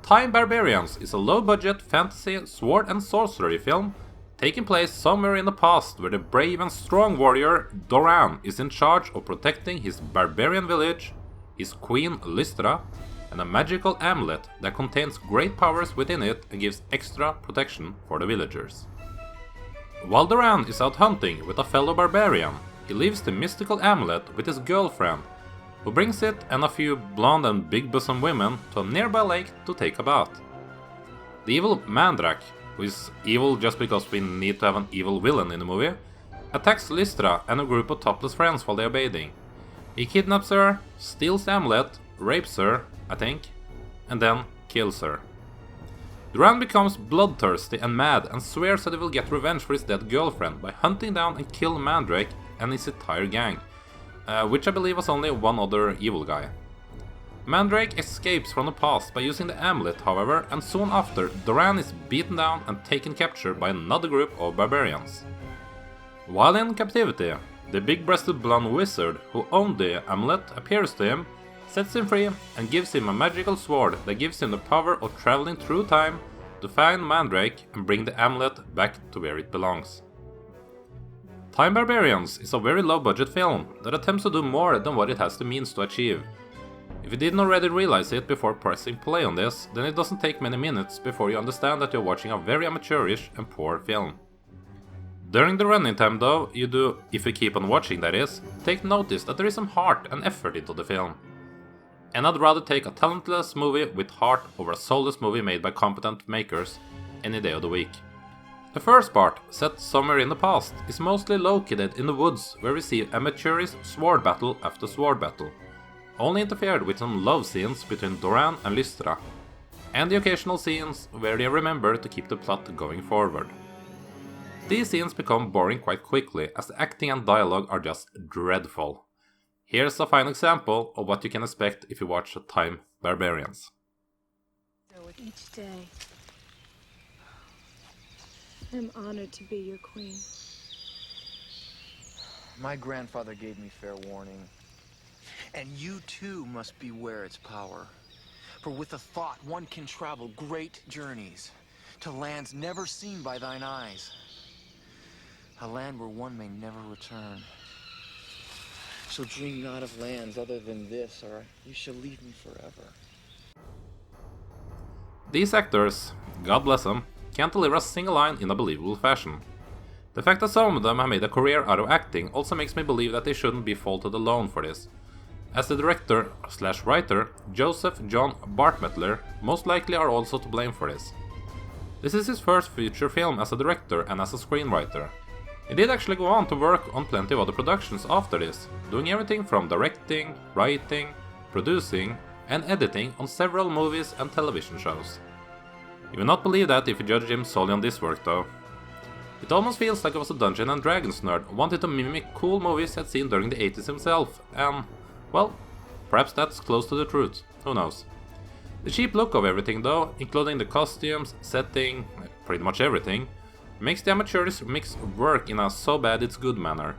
Time Barbarians is a low-budget fantasy sword and sorcery film taking place somewhere in the past where the brave and strong warrior Deron is in charge of protecting his barbarian village, his queen Lystra, and a magical amulet that contains great powers within it and gives extra protection for the villagers. While Deron is out hunting with a fellow barbarian, he leaves the mystical amulet with his girlfriend, who brings it and a few blonde and big-bosom women to a nearby lake to take a bath. The evil Mandrake, who is evil just because we need to have an evil villain in the movie, attacks Lystra and a group of topless friends while they are bathing. He kidnaps her, steals the amulet, rapes her, I think, and then kills her. Deron becomes bloodthirsty and mad and swears that he will get revenge for his dead girlfriend by hunting down and kill Mandrake and his entire gang, which I believe was only one other evil guy. Mandrake escapes from the past by using the amulet, however, and soon after, Deron is beaten down and taken capture by another group of barbarians. While in captivity, the big-breasted blonde wizard who owned the amulet appears to him, sets him free, and gives him a magical sword that gives him the power of traveling through time to find Mandrake and bring the amulet back to where it belongs. Time Barbarians is a very low-budget film that attempts to do more than what it has the means to achieve. If you didn't already realize it before pressing play on this, then it doesn't take many minutes before you understand that you're watching a very amateurish and poor film. During the running time though, you do, if you keep on watching that is, take notice that there is some heart and effort into the film. And I'd rather take a talentless movie with heart over a soulless movie made by competent makers any day of the week. The first part, set somewhere in the past, is mostly located in the woods where we see amateurish sword battle after sword battle, only interfered with some love scenes between Deron and Lystra, and the occasional scenes where they remember to keep the plot going forward. These scenes become boring quite quickly as the acting and dialogue are just dreadful. Here's a fine example of what you can expect if you watch Time Barbarians. Each day, I'm honored to be your queen. My grandfather gave me fair warning. And you too must beware its power. For with a thought one can travel great journeys to lands never seen by thine eyes. A land where one may never return. So dream not of lands other than this, or you shall leave me forever. These actors, God bless them, can't deliver a single line in a believable fashion. The fact that some of them have made a career out of acting also makes me believe that they shouldn't be faulted alone for this, as the director/writer, Joseph John Barmettler, most likely are also to blame for this. This is his first feature film as a director and as a screenwriter. He did actually go on to work on plenty of other productions after this, doing everything from directing, writing, producing, and editing on several movies and television shows. You will not believe that if you judge him solely on this work though. It almost feels like he was a Dungeons and Dragons nerd who wanted to mimic cool movies he had seen during the 80s himself, and, well, perhaps that's close to the truth, who knows. The cheap look of everything though, including the costumes, setting, pretty much everything, makes the amateurish mix work in a so bad it's good manner.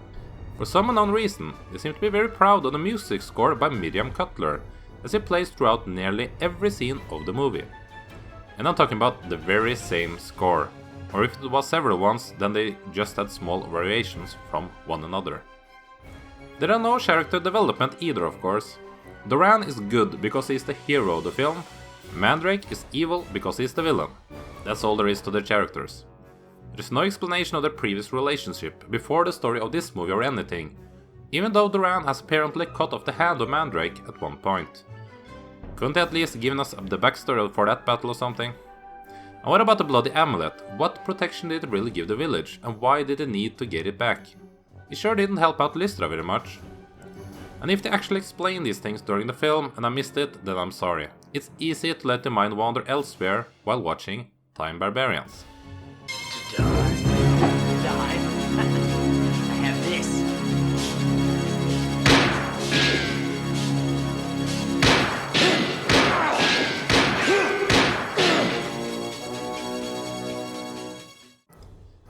For some unknown reason, they seem to be very proud of the music score by Miriam Cutler, as it plays throughout nearly every scene of the movie. And I'm talking about the very same score, or if it was several ones, then they just had small variations from one another. There are no character development either, of course. Deron is good because he's the hero of the film, Mandrake is evil because he's the villain. That's all there is to their characters. There's no explanation of their previous relationship before the story of this movie or anything, even though Deron has apparently cut off the hand of Mandrake at one point. Couldn't they at least given us the backstory for that battle or something? And what about the bloody amulet? What protection did it really give the village, and why did they need to get it back? It sure didn't help out Lystra very much. And if they actually explain these things during the film and I missed it, then I'm sorry. It's easy to let the mind wander elsewhere while watching Time Barbarians. To die. Die. I have this.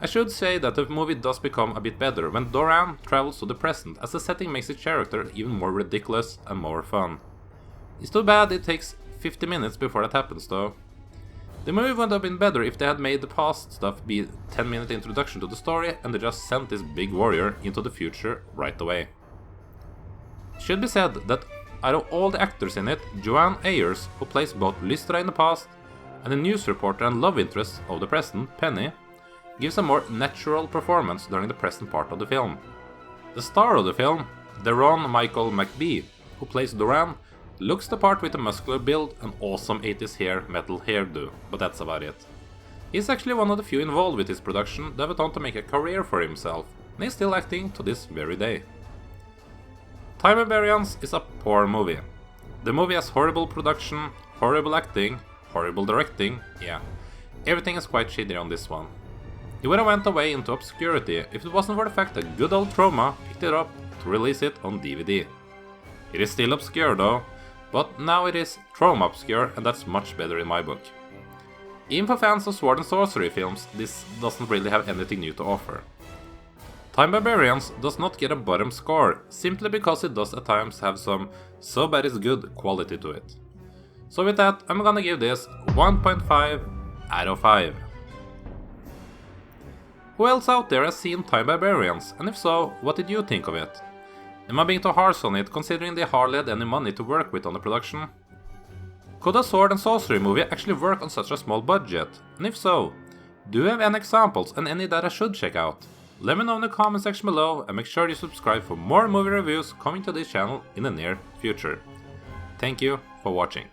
I should say that the movie does become a bit better when Deron travels to the present, as the setting makes his character even more ridiculous and more fun. It's too bad it takes 50 minutes before that happens though. The movie would have been better if they had made the past stuff be 10-minute introduction to the story and they just sent this big warrior into the future right away. It should be said that out of all the actors in it, Joann Ayers, who plays both Lystra in the past and the news reporter and love interest of the present, Penny, gives a more natural performance during the present part of the film. The star of the film, Deron McBee, who plays Deron, looks the part with a muscular build and awesome 80s hair metal hairdo, but that's about it. He's actually one of the few involved with this production that went on to make a career for himself, and he's still acting to this very day. Barbarians is a poor movie. The movie has horrible production, horrible acting, horrible directing, yeah, everything is quite shitty on this one. It would have went away into obscurity if it wasn't for the fact that good old Trauma picked it up to release it on DVD. It is still obscure though, but now it is Trauma obscure, and that's much better in my book. Even for fans of sword and sorcery films, this doesn't really have anything new to offer. Barbarians does not get a bottom score, simply because it does at times have some so bad it's good quality to it. So with that, I'm gonna give this 1.5 out of 5. Who else out there has seen Barbarians, and if so, what did you think of it? Am I being too harsh on it, considering they hardly had any money to work with on the production? Could a sword and sorcery movie actually work on such a small budget? And if so, do you have any examples and any that I should check out? Let me know in the comment section below, and make sure you subscribe for more movie reviews coming to this channel in the near future. Thank you for watching.